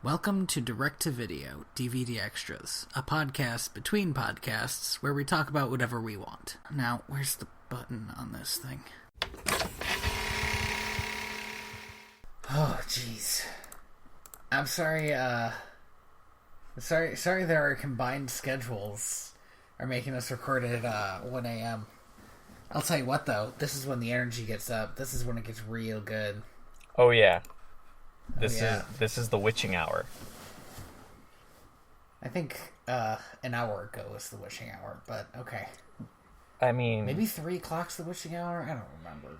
Welcome to Direct to Video DVD Extras, a podcast between podcasts where we talk about whatever we want. Now, where's the button on this thing? Oh, jeez. I'm sorry, sorry that our combined schedules are making us record at 1 a.m. I'll tell you what, though, this is when the energy gets up. This is when it gets real good. Oh, yeah. This is the witching hour. I think an hour ago was the witching hour, but okay. I mean, maybe 3 o'clock's the witching hour. I don't remember.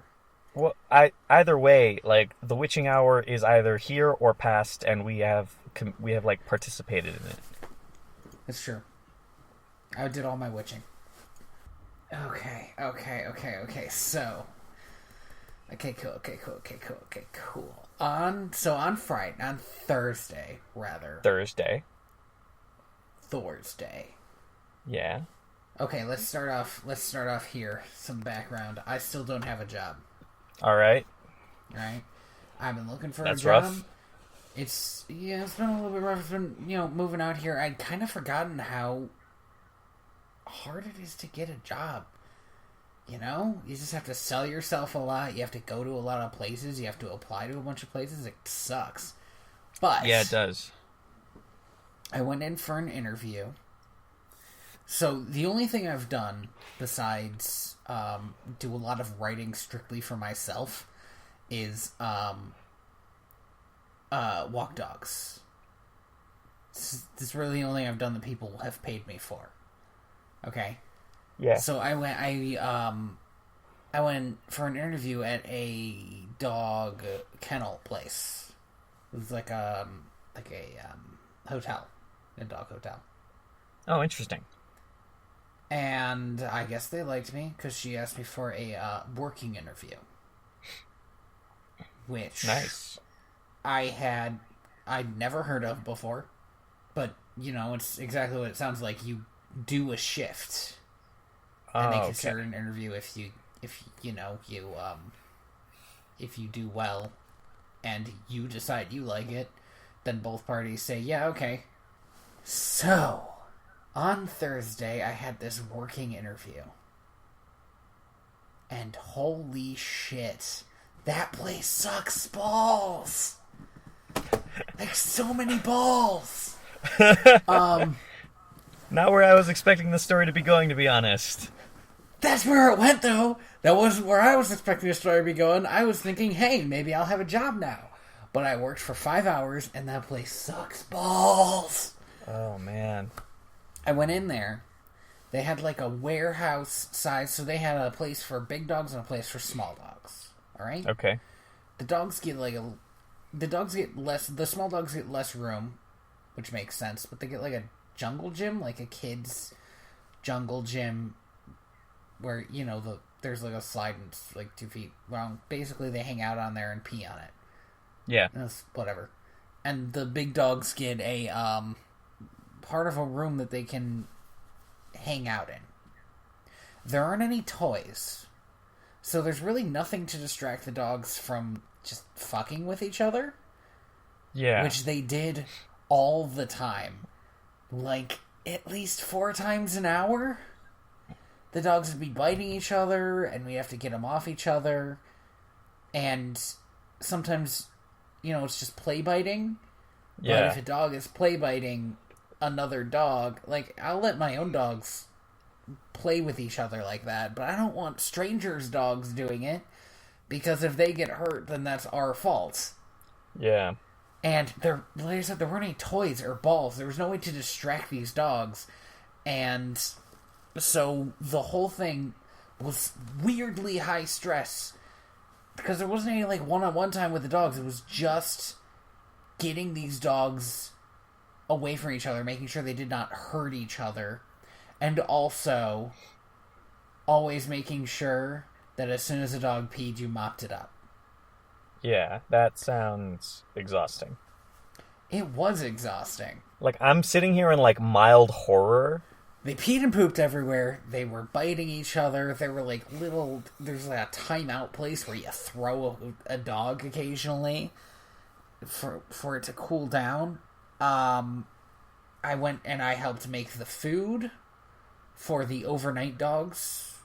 Well, either way, like the witching hour is either here or past, and we have like participated in it. It's true. I did all my witching. Okay. So, okay, cool. On Thursday. Yeah. Okay, let's start off here. Some background. I still don't have a job. All right. I've been looking for That's a job. rough. It's been a little bit rough. It's been, moving out here. I'd kind of forgotten how hard it is to get a job. You just have to sell yourself a lot. You have to go to a lot of places. You have to apply to a bunch of places. It sucks. But yeah, it does. I went in for an interview. So the only thing I've done besides do a lot of writing strictly for myself is walk dogs. This is really the only thing I've done that people have paid me for. Okay. Yeah. So I went for an interview at a dog kennel place. It was like a hotel, a dog hotel. Oh, interesting. And I guess they liked me because she asked me for a working interview, which nice. I'd never heard of before, but it's exactly what it sounds like. You do a shift. And they consider an interview if you do well and you decide you like it, then both parties say, yeah, okay. So, on Thursday, I had this working interview. And holy shit, that place sucks balls! Like, so many balls! Not where I was expecting the story to be going, to be honest. That's where it went, though. That wasn't where I was expecting the story to be going. I was thinking, hey, maybe I'll have a job now. But I worked for 5 hours, and that place sucks balls. Oh, man. I went in there. They had like a warehouse size, so they had a place for big dogs and a place for small dogs. All right? Okay. The small dogs get less room, which makes sense, but they get like a jungle gym, like a kid's jungle gym, where, there's like a slide and it's like 2 feet long. Basically, they hang out on there and pee on it. Yeah. That's whatever. And the big dogs get a, part of a room that they can hang out in. There aren't any toys. So there's really nothing to distract the dogs from just fucking with each other. Yeah. Which they did all the time. Like, at least 4 times an hour. The dogs would be biting each other, and we have to get them off each other. And sometimes, it's just play biting. Yeah. But if a dog is play biting another dog, like, I'll let my own dogs play with each other like that, but I don't want strangers' dogs doing it, because if they get hurt, then that's our fault. Yeah. And like I said, there weren't any toys or balls. There was no way to distract these dogs. And so the whole thing was weirdly high stress. Because there wasn't any like one-on-one time with the dogs. It was just getting these dogs away from each other, making sure they did not hurt each other. And also always making sure that as soon as a dog peed, you mopped it up. Yeah, that sounds exhausting. It was exhausting. Like, I'm sitting here in, like, mild horror. They peed and pooped everywhere. They were biting each other. There were, like, there's, like, a timeout place where you throw a dog occasionally for it to cool down. I went and I helped make the food for the overnight dogs.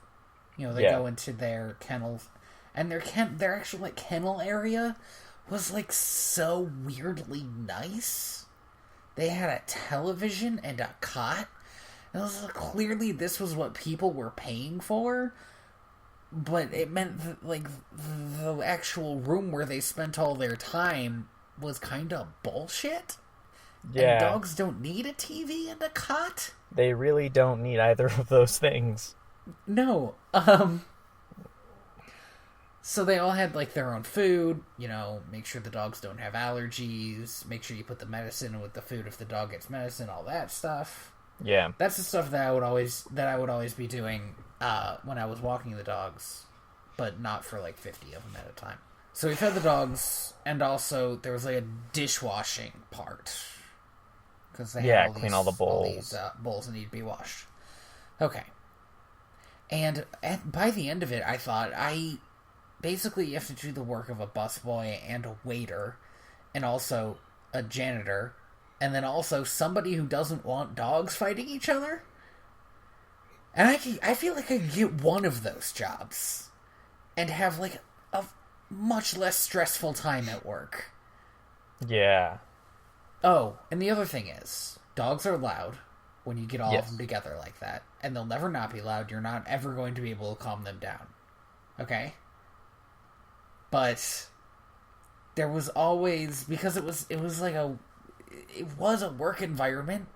You know, they go into their kennels, and their actual like kennel area was like so weirdly nice. They had a television and a cot. And it was like, clearly this was what people were paying for, but it meant that, like, the actual room where they spent all their time was kind of bullshit. Yeah. And dogs don't need a TV and a cot. They really don't need either of those things. No. So they all had, like, their own food, you know, make sure the dogs don't have allergies, make sure you put the medicine with the food if the dog gets medicine, all that stuff. Yeah. That's the stuff that I would always be doing when I was walking the dogs, but not for like 50 of them at a time. So we fed the dogs, and also there was like a dishwashing part because they had clean all the bowls. All these bowls that need to be washed. Okay. And by the end of it, I thought basically you have to do the work of a busboy and a waiter, and also a janitor. And then also somebody who doesn't want dogs fighting each other. And I feel like I could get one of those jobs and have like a much less stressful time at work. Yeah. Oh, and the other thing is, dogs are loud when you get all of them together like that. And they'll never not be loud. You're not ever going to be able to calm them down. Okay? But there was always, because it was a work environment.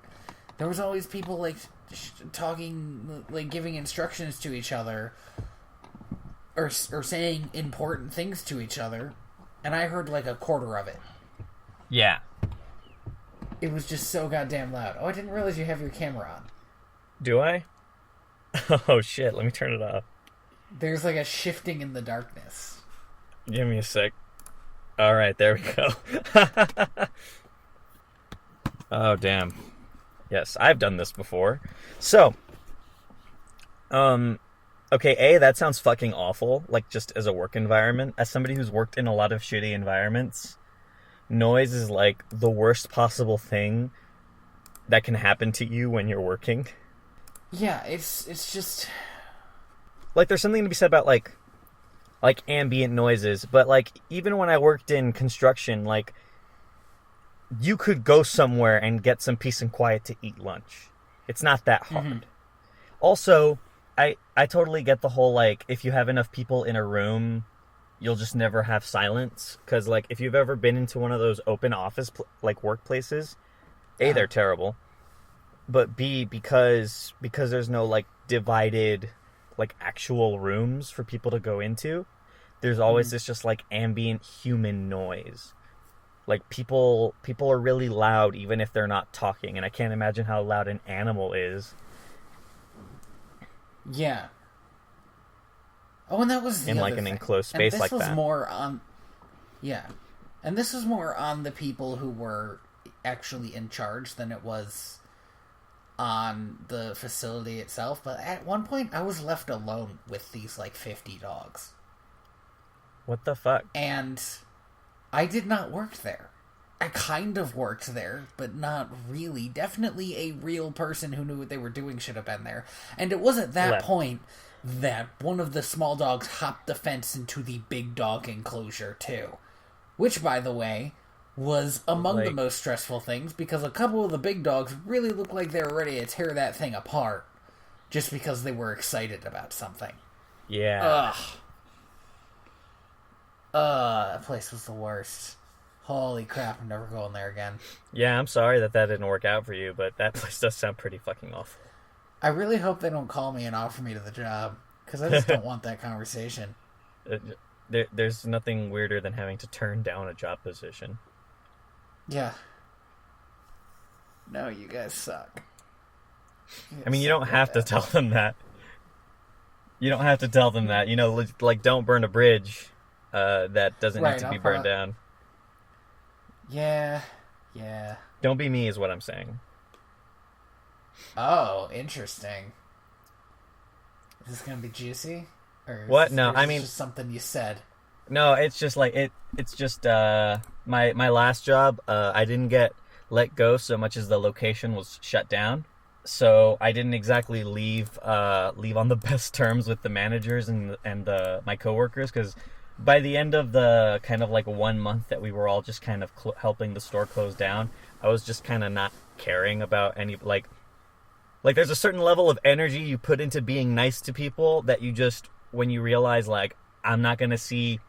There was always people like talking, like giving instructions to each other, or saying important things to each other, and I heard like a quarter of it. Yeah. It was just so goddamn loud. Oh, I didn't realize you have your camera on. Do I? Oh shit! Let me turn it off. There's like a shifting in the darkness. Give me a sec. All right, there we go. Oh, damn. Yes, I've done this before. So, okay, that sounds fucking awful, like, just as a work environment. As somebody who's worked in a lot of shitty environments, noise is, like, the worst possible thing that can happen to you when you're working. Yeah, it's just... Like, there's something to be said about, like ambient noises, but, like, even when I worked in construction, like, you could go somewhere and get some peace and quiet to eat lunch. It's not that hard. Mm-hmm. Also, I totally get the whole, like, if you have enough people in a room, you'll just never have silence. Because, like, if you've ever been into one of those open office, workplaces, A, they're terrible. But B, because there's no, like, divided, like, actual rooms for people to go into, there's always this just, like, ambient human noise. Like, people are really loud even if they're not talking, and I can't imagine how loud an animal is. Yeah. Oh, and that was the in, other like, an thing. enclosed space like that. And this was more on... Yeah. And this was more on the people who were actually in charge than it was on the facility itself. But at one point, I was left alone with these, like, 50 dogs. What the fuck? And I did not work there. I kind of worked there, but not really. Definitely a real person who knew what they were doing should have been there. And it was at that point that one of the small dogs hopped the fence into the big dog enclosure, too. Which, by the way, was among the most stressful things, because a couple of the big dogs really looked like they were ready to tear that thing apart, just because they were excited about something. Yeah. That place was the worst. Holy crap, I'm never going there again. Yeah, I'm sorry that didn't work out for you, but that place does sound pretty fucking awful. I really hope they don't call me and offer me to the job, because I just don't want that conversation. There's nothing weirder than having to turn down a job position. Yeah. No, you guys suck. I mean, you don't have to tell them that. You don't have to tell them that. You know, like, don't burn a bridge that doesn't need to be burned down. Yeah. Don't be me is what I'm saying. Oh, interesting. Is this going to be juicy? Or what? No, I mean... just something you said? No, it's just like... It's just, my last job, I didn't get... let go so much as the location was shut down. So I didn't exactly leave on the best terms with the managers and my coworkers, because by the end of the kind of like 1 month that we were all just kind of helping the store close down, I was just kind of not caring about any like there's a certain level of energy you put into being nice to people that you just, when you realize like I'm not going to see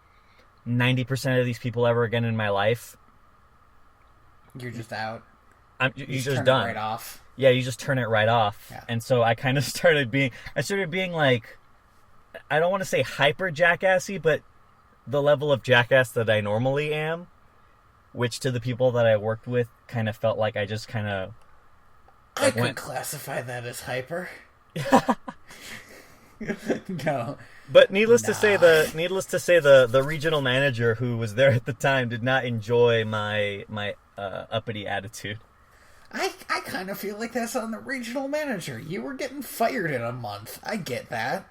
90% of these people ever again in my life, you're just out. You just just turn done. It right off. Yeah, you just turn it right off. Yeah. And so I kind of started being like, I don't want to say hyper jackassy, but the level of jackass that I normally am, which to the people that I worked with kind of felt like I just kind of I could classify that as hyper. No. But needless to say, the regional manager who was there at the time did not enjoy my uppity attitude. I kind of feel like that's on the regional manager. You were getting fired in a month. I get that.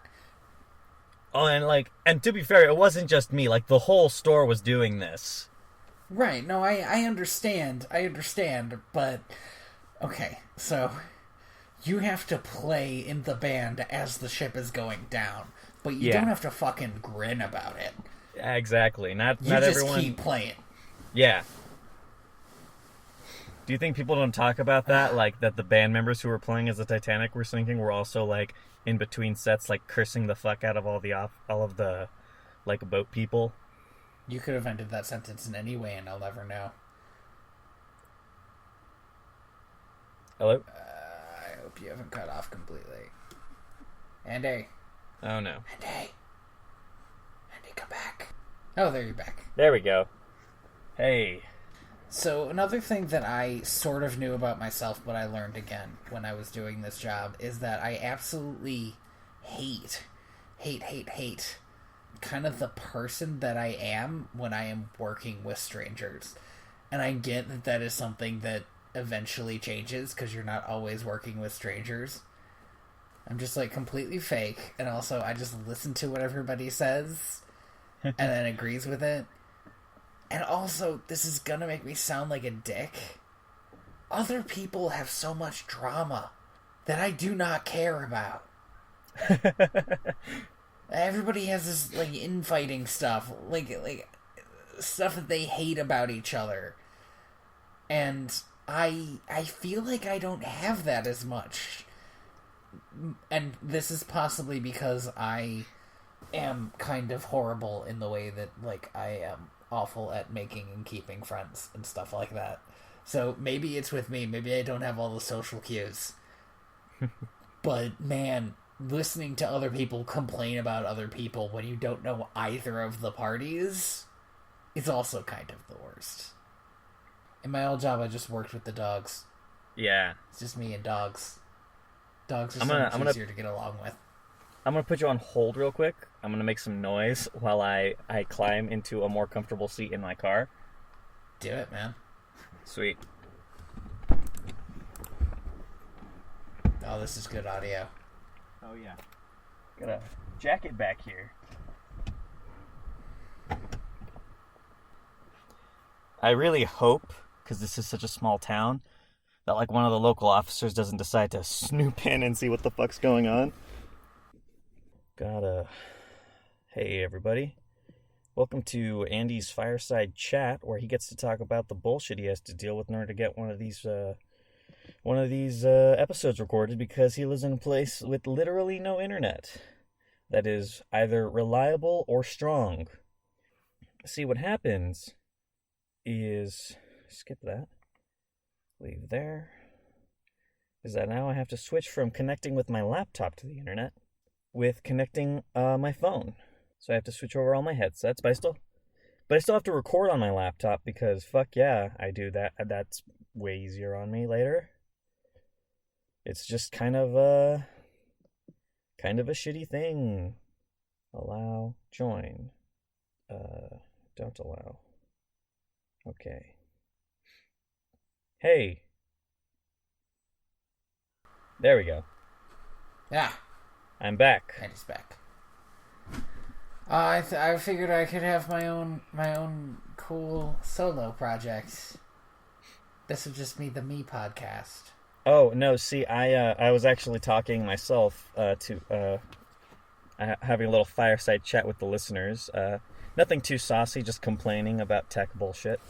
Oh, and to be fair, it wasn't just me. Like, the whole store was doing this. Right. No, I understand. But okay, so you have to play in the band as the ship is going down, but you don't have to fucking grin about it. Exactly. Not just everyone. Keep playing. Yeah. Do you think people don't talk about that? Like, that the band members who were playing as the Titanic were sinking were also, like, in between sets, like, cursing the fuck out of all of the, like, boat people? You could have ended that sentence in any way, and I'll never know. Hello? I hope you haven't cut off completely. Andy. Oh, no. Andy, come back. Oh, there you're back. There we go. Hey. So another thing that I sort of knew about myself, but I learned again when I was doing this job, is that I absolutely hate kind of the person that I am when I am working with strangers. And I get that that is something that eventually changes, because you're not always working with strangers. I'm just like completely fake, and also I just listen to what everybody says and then agrees with it. And also, this is gonna make me sound like a dick. Other people have so much drama that I do not care about. Everybody has this, like, infighting stuff. Like stuff that they hate about each other. And I feel like I don't have that as much. And this is possibly because I am kind of horrible in the way that, like, I am awful at making and keeping friends and stuff like that. So maybe it's with me. Maybe I don't have all the social cues. But, man, listening to other people complain about other people when you don't know either of the parties is also kind of the worst. In my old job, I just worked with the dogs. Yeah. It's just me and dogs. Dogs are so much easier to get along with. I'm going to put you on hold real quick. I'm going to make some noise while I climb into a more comfortable seat in my car. Do it, man. Sweet. Oh, this is good audio. Oh, yeah. Got a jacket back here. I really hope, because this is such a small town, that like one of the local officers doesn't decide to snoop in and see what the fuck's going on. Hey everybody. Welcome to Andy's Fireside Chat, where he gets to talk about the bullshit he has to deal with in order to get one of these episodes recorded, because he lives in a place with literally no internet that is either reliable or strong. See, what happens is, skip that, leave there, is that now I have to switch from connecting with my laptop to the internet with connecting my phone. So I have to switch over all my headsets, but I still have to record on my laptop, because fuck yeah, I do that. That's way easier on me later. It's just kind of a shitty thing. Allow, join. Don't allow. Okay. Hey. There we go. Yeah. I'm back. Andy's back. I figured I could have my own cool solo project This would just be the me podcast. Oh no! See, I was actually talking myself to having a little fireside chat with the listeners. Nothing too saucy, just complaining about tech bullshit.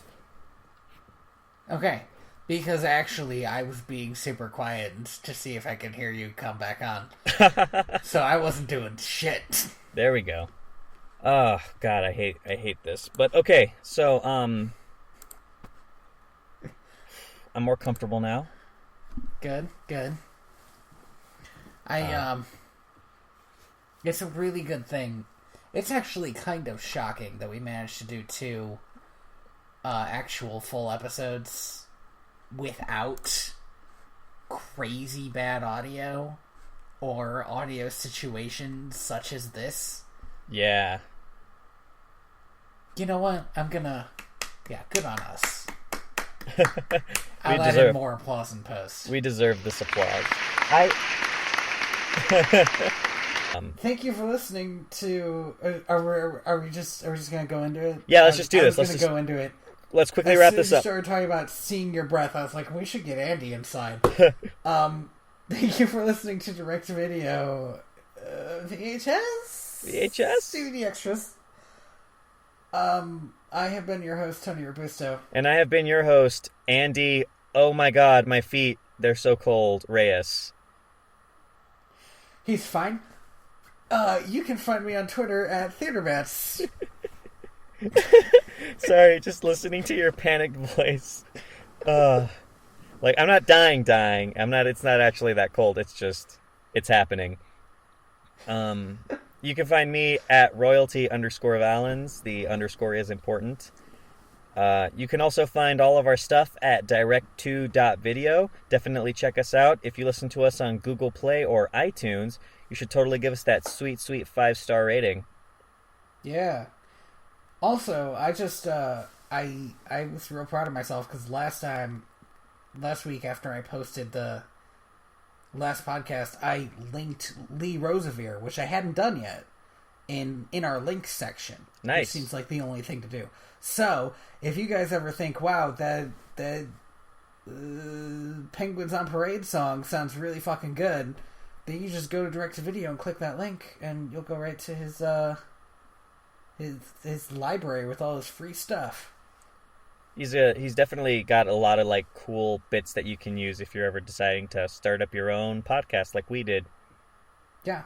Okay, because actually I was being super quiet to see if I could hear you come back on. So I wasn't doing shit. There we go. Oh God, I hate this. But okay, so I'm more comfortable now. Good. It's a really good thing. It's actually kind of shocking that we managed to do 2 actual full episodes without crazy bad audio or audio situations such as this. Yeah. You know what? Good on us. I'll add in more applause in post. We deserve this applause. Thank you for listening to. Are we just gonna go into it? Yeah, let's just do this. Let's go into it. Let's quickly wrap this up. As soon as you started talking about seeing your breath, I was like, we should get Andy inside. Thank you for listening to Direct to Video VHS DVD extras. I have been your host, Tony Robusto. And I have been your host, Andy. Oh my God, my feet, they're so cold. Reyes. He's fine. You can find me on Twitter at TheaterBats. Sorry, just listening to your panicked voice. Like, I'm not dying. It's not actually that cold. It's happening. You can find me at royalty_Valens. The underscore is important. You can also find all of our stuff at direct2.video. Definitely check us out. If you listen to us on Google Play or iTunes, you should totally give us that sweet 5-star rating. Yeah. Also, I just, I was real proud of myself because last week after I posted the last podcast, I linked Lee Rosevere, which I hadn't done yet, in our links section. Nice. Which seems like the only thing to do. So, if you guys ever think, wow, that Penguins on Parade song sounds really fucking good, then you just go to Direct to Video and click that link, and you'll go right to his library with all his free stuff. He's definitely got a lot of like cool bits that you can use if you're ever deciding to start up your own podcast like we did. Yeah.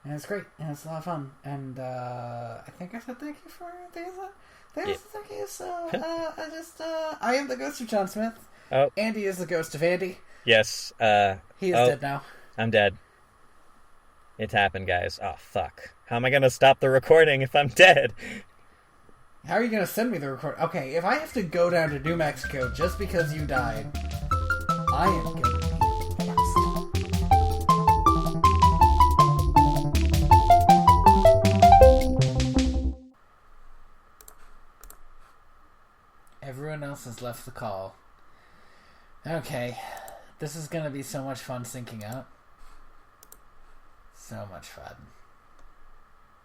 And it's great. And it's a lot of fun. And I think I said thank you for thank you. So I am the ghost of John Smith. Oh. Andy is the ghost of Andy. Yes. He is dead now. I'm dead. It's happened, guys. Oh fuck. How am I gonna stop the recording if I'm dead? How are you going to send me the record? Okay, if I have to go down to New Mexico just because you died, I am going to be pissed. Everyone else has left the call. Okay, this is going to be so much fun syncing up. So much fun.